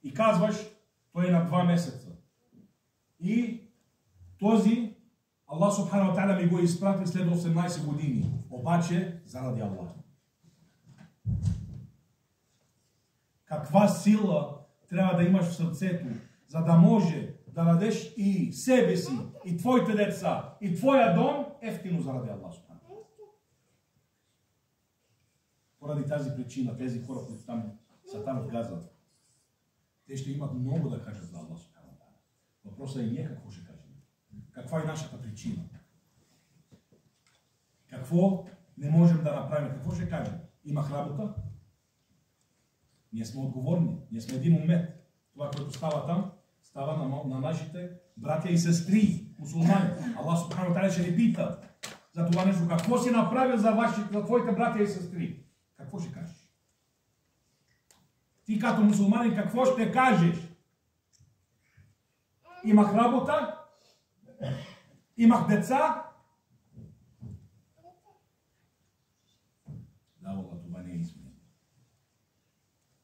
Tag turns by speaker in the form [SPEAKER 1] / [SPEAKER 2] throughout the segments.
[SPEAKER 1] И казваш, той е на 2 месеца. И този Аллах Субхану ва Та'аля ми го изпрати след 18 години. Обаче, заради Аллах. Каква сила трябва да имаш в сърцето, за да може да дадеш и себе си, и твоите деца, и твоя дом, ефтино заради Аллах Субхану. Поради тази причина, тези хора, които са там в Газа, те ще имат много да кажат за Аллах Субхану. Въпросът е ние какво ще кажем. Каква е нашата причина? Какво не можем да направим? Какво ще кажем? Имах работа? Ние сме отговорни. Ние сме един умет. Това, което става там, става на нашите братя и сестри, мусулмани. Аллах Субхану ва Та'аля ще ни пита за това нещо. Какво си направил за твоите братя и сестри? Какво ще кажеш? Ти като мусулманин какво ще кажеш? Имах работа? Имах деца? Да, Аллах, това не е извинение.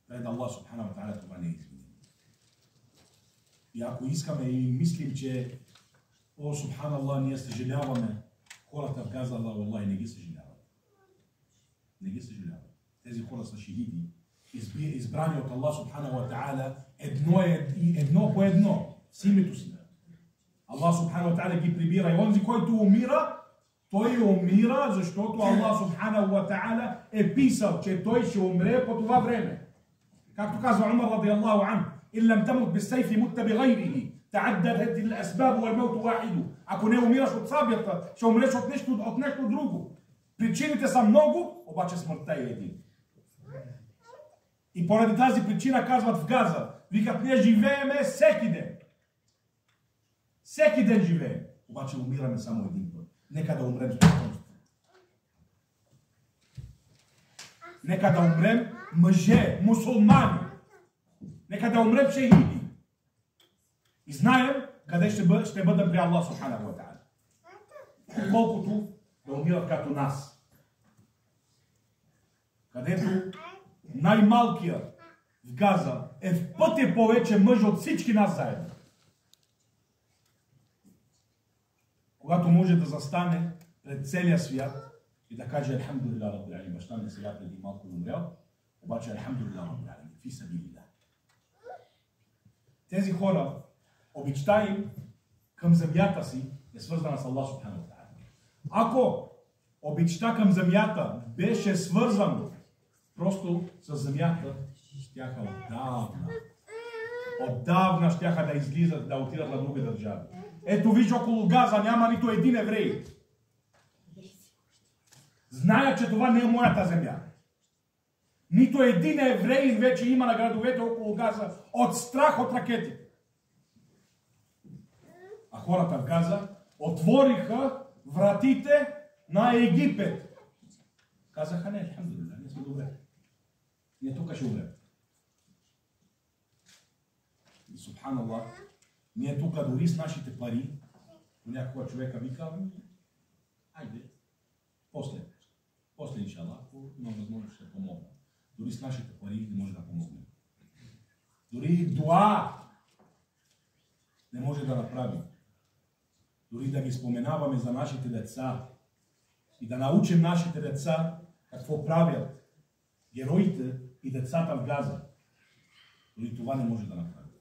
[SPEAKER 1] Пред Аллах Субхану ва Та'аля това не е извинение. И ако искаме и мислим, че о, Субханаллах, ние съжаляваме, хората в Газа, Аллах, не ги съжаляват. Не ги съжаляват. Тези хора са шехиди, избрани от Аллах Субхану ва Та'аля едно по едно, с името си. Аллах Субхану ва Та'аля ги прибира. И онзи, който умира, той умира, защото Аллах Субхану ва Та'аля е писал, че той ще умре по това време. Както казва Умар радиаллаху анху, إن لم تمت بالسيف مت بغيره تعددت الأسباب والموت واحد. Ако не умираш от сабията, ще умреш от нещо друго. Причините са много, обаче смъртта е един. И поради тази причина казват в Газа, викат, ние живееме всеки ден. Всеки ден живеем. Обаче умираме само един път. Нека да умрем с достоинство. Нека да умрем мъже, мусулмани. Нека да умрем шехиди. И знаем къде ще бъдем при Аллах Субхану ва Та'аля. Колкото да умират като нас. Където най-малкият в Газа е в пъти повече мъж от всички нас заедно. Когато може да застане пред целия свят и да каже Алхамдулилlah Раббил алемин. Баща ми сега преди малко умрял, обаче Алхамдулилlah Раббил алемин. Фи сабилилlah. Тези хора, обичта им към земята си е свързана с Аллах Субхану ва Та'аля. Ако обичта към земята беше свързана просто с земята, щяха отдавна щяха да излизат, да отидат на други държави. Ето виж, около Газа няма нито един еврей. Зная, че това не е моята земя. Нито един евреин вече има на градовете около Газа от страх от ракетите. А хората в Газа отвориха вратите на Египет. Казаха, не, алхамдулилlah, ние сме добре. Ние тук ще умрем. И субханаллах, ние тук дори с нашите пари, някога човека вика, айде, после иншаллах, ако има възможност ще помогна. Дори с нашите пари не може да помогнем. Дори дуа не може да направим. Дори да ги споменаваме за нашите деца и да научим нашите деца какво правят героите и децата в Газа. Дори това не може да направим.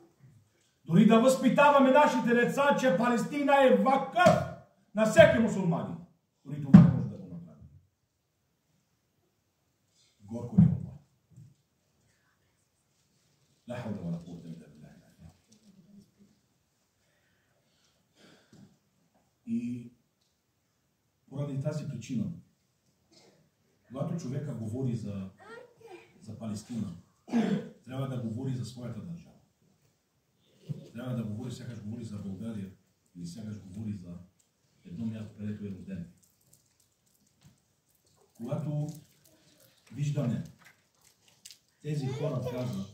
[SPEAKER 1] Дори да възпитаваме нашите деца, че Палестина е вакъф на всеки мусулманин. Дори това не може да го направим. Горко не. لا حول ولا قوة إلا بالله. И поради тази причина, когато човека говори за Палестина, трябва да говори за своята държава. Трябва да говори, сякаш говори за България или сякаш говори за едно място, където е роден. Когато виждаме тези хора казват,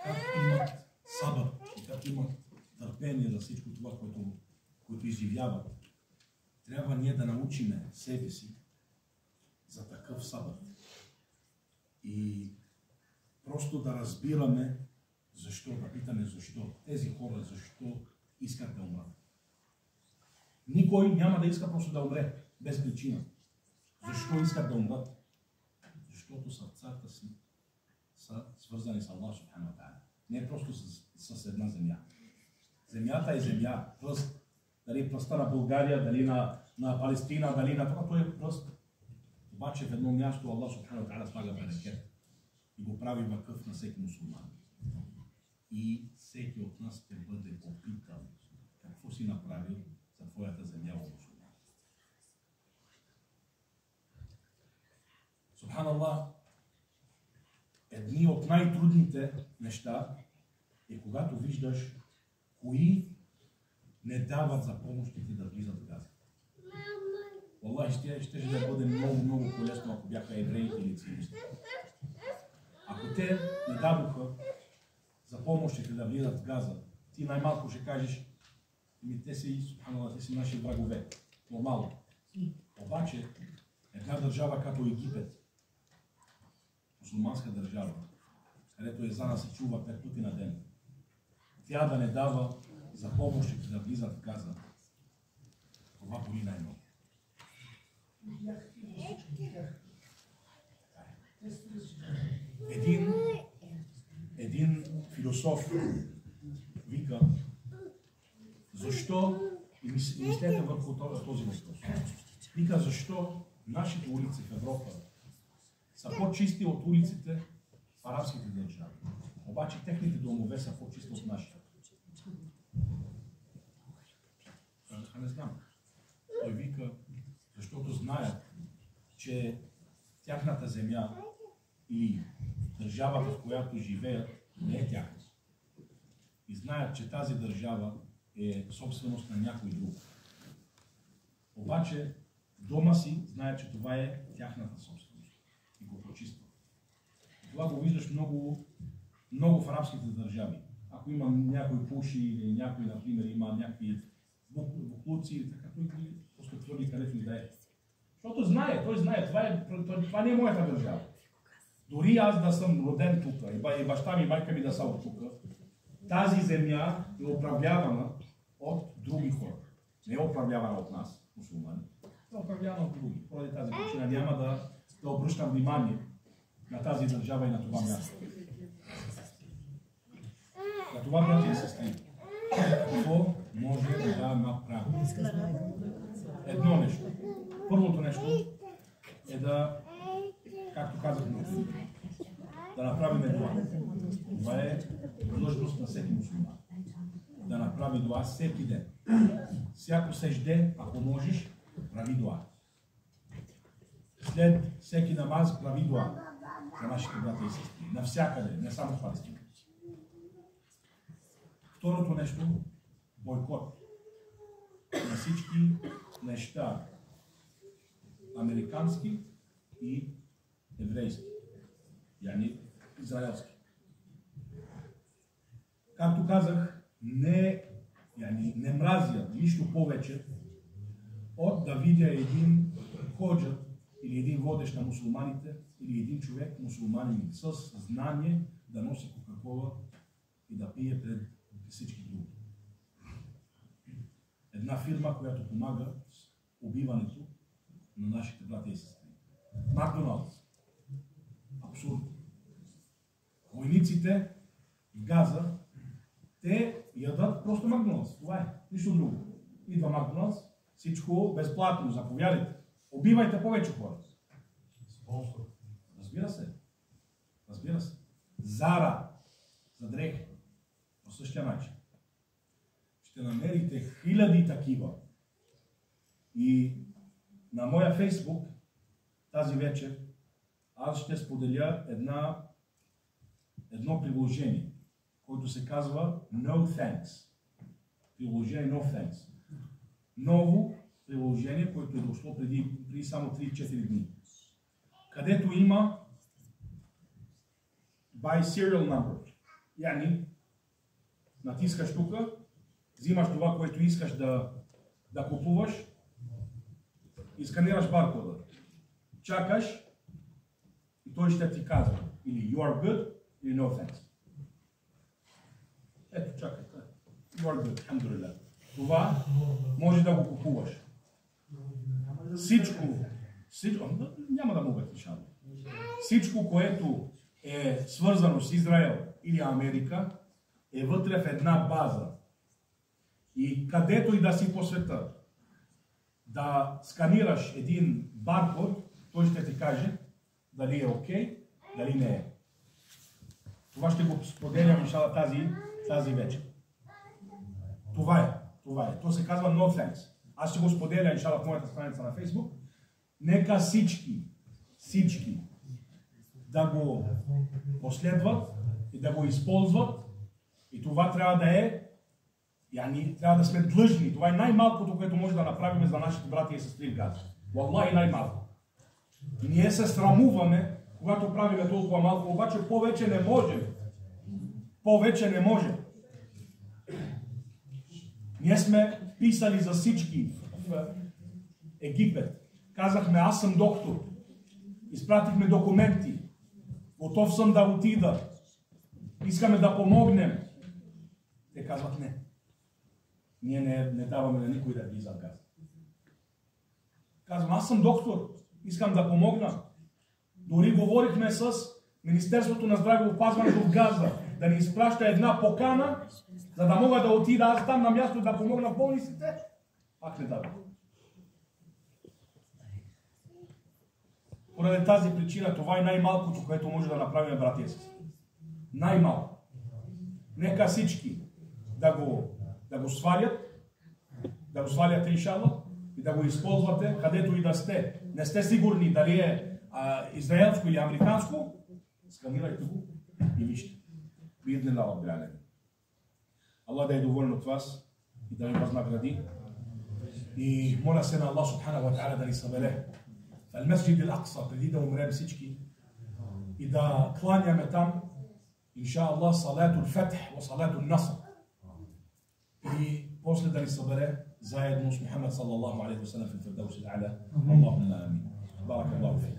[SPEAKER 1] как имат сабър и как имат търпение за всичко това, което изживяват. Трябва ние да научиме себе си за такъв сабър. И просто да разбираме Защо? Да питаме защо. Тези хора защо искат да умрат? Никой няма да иска просто да умре без причина. Защо искат да умрат? Защото сърцата си са свързани с Аллах Субхану ва Та'аля. Не просто с една земя. Земята е земя. Пръст. Дали пръста на България, дали на Палестина, дали на това, той е пръст. Обаче в едно място Аллах Субхану ва Та'аля слага берекет и го прави вакъф на всеки мусулман. И всеки от нас ще бъде попитан какво си направил за твоята земя, о мусулман. Субханаллах, едни от най-трудните неща е когато виждаш кои не дават за помощите да влизат в Газа. Аллах ще да бъде много полезно, ако бяха евреите или циоnisти. Ако те не дадоха за помощите да влизат в Газа, ти най-малко ще кажеш, те си наши врагове. Нормално. Обаче, една държава като Египет, мусулманска държава, където езана се чува 5 пъти на ден, тя да не дава за помощите да влизат в Газа, това боли най-много. Един философ вика, защо, и мислете върху този въпрос, вика защо нашите улици в Европа са по-чисти от улиците в арабските държави. Обаче техните домове са по-чисти от нашите. Не знам. Той вика, защото знаят, че тяхната земя или държавата, в която живеят, не е тяхна. И знаят, че тази държава е собственост на някой друг. Обаче дома си знаят, че това е тяхната собственост. И го почистват. Това го виждаш много в арабските държави. Ако има някой пуши или някой, например, има някакви буклуци или така, той просто твърди където и да е. Защото той знае, това не е моята държава. Дори аз да съм роден тук, и баща ми и майка ми да са от тук, тази земя е управлявана от други хора. Не е управлявана от нас, мусулмани, е управлявана от други. Поради тази причина няма да обръщам внимание на тази държава и на това място. За това, братя и сестри, какво може да направи? Едно нещо. Първото нещо е да, както казахме, да направим дуа. Това е длъжност на всеки мусулман. Да направи дуа всеки ден. Всяко сежде, ако можеш, прави дуа. След всеки намаз прави дуа за нашите брата и сестри. Навсякъде, не само в Палестина. Второто нещо, бойкот на всички неща, американски и еврейски, яни израелски. Както казах, не мразя нищо повече от да видя един ходжа или един водещ на мусулманите или един човек мусулманин с знание да носи Кока-кола и да пие пред всички други. Една фирма, която помага с убиването на нашите брати и сестри. Макдоналдс. Абсурд. Войниците в Газа, те ядат просто Макдоналдс. Това е. Нищо друго. Идва Макдоналдс, всичко безплатно, заповядайте. Убивайте повече хора. Разбира се. Разбира се. Зара. За дрехи. По същия начин. Ще намерите хиляди такива. И на моя Фейсбук тази вечер аз ще споделя едно приложение, което се казва No Thanks. Приложение No Thanks. Ново приложение, което е дошло преди само 3-4 дни. Където има by serial number. Яни, натискаш тук, взимаш това, което искаш да купуваш и сканираш баркода. Чакаш и той ще ти казва или you are good или no thanks. You are good, alhamdulillah. Това може да го купуваш. Всичко, няма да могат, иншалла. Всичко, което е свързано с Израел или Америка, е вътре в една база. И където и да си по света, да сканираш един баркод, той ще ти каже дали е окей, дали не е. Това ще го споделям, иншалла, тази вечер. Това е. То се казва No Thanks. Аз ще го споделя, иншалла, в моята страница на Фейсбук. Нека всички да го последват и да го използват. И това трябва да е, трябва да сме длъжни. Това е най-малкото, което може да направим за нашите брати и сестри в Газа. Валлахи най-малко. И ние се срамуваме, когато правиме толкова малко, обаче повече не можем. Повече не можем. Ние сме писали за всички в Египет. Казахме, аз съм доктор. Изпратихме документи. Готов съм да отида. Искаме да помогнем. Те казват не. Ние не даваме на никой да влиза в Газа. Казвам, аз съм доктор. Искам да помогна. Дори говорихме с Министерството на здравеопазването в Газа да ни изпраща една покана, за да мога да отида аз там на място да помогна в болниците. Пак не дава. Поради тази причина това е най-малкото, което може да направим, братя и сестри. Най-малко. Нека всички да го свалят, иншалла, и да го използвате където и да сте. Не сте сигурни дали е израелско или американско, сканирайте го и вижте. Видне на Аллах. Аллах да е доволен от вас и да ви възнагради. И моля се на Аллах субханаху ва та'аля да ни събере в Ал-Месджид Ал-Акса, преди да умрем всички и да кланяме там, инша Аллах, салату Фатх и салату Наср. И после да ни събере заедно с Мухаммад саллаллаху алейхи ва саллям в Фирдаус Ал-А'ла. Аллахумма амин. Баракаллаху фик.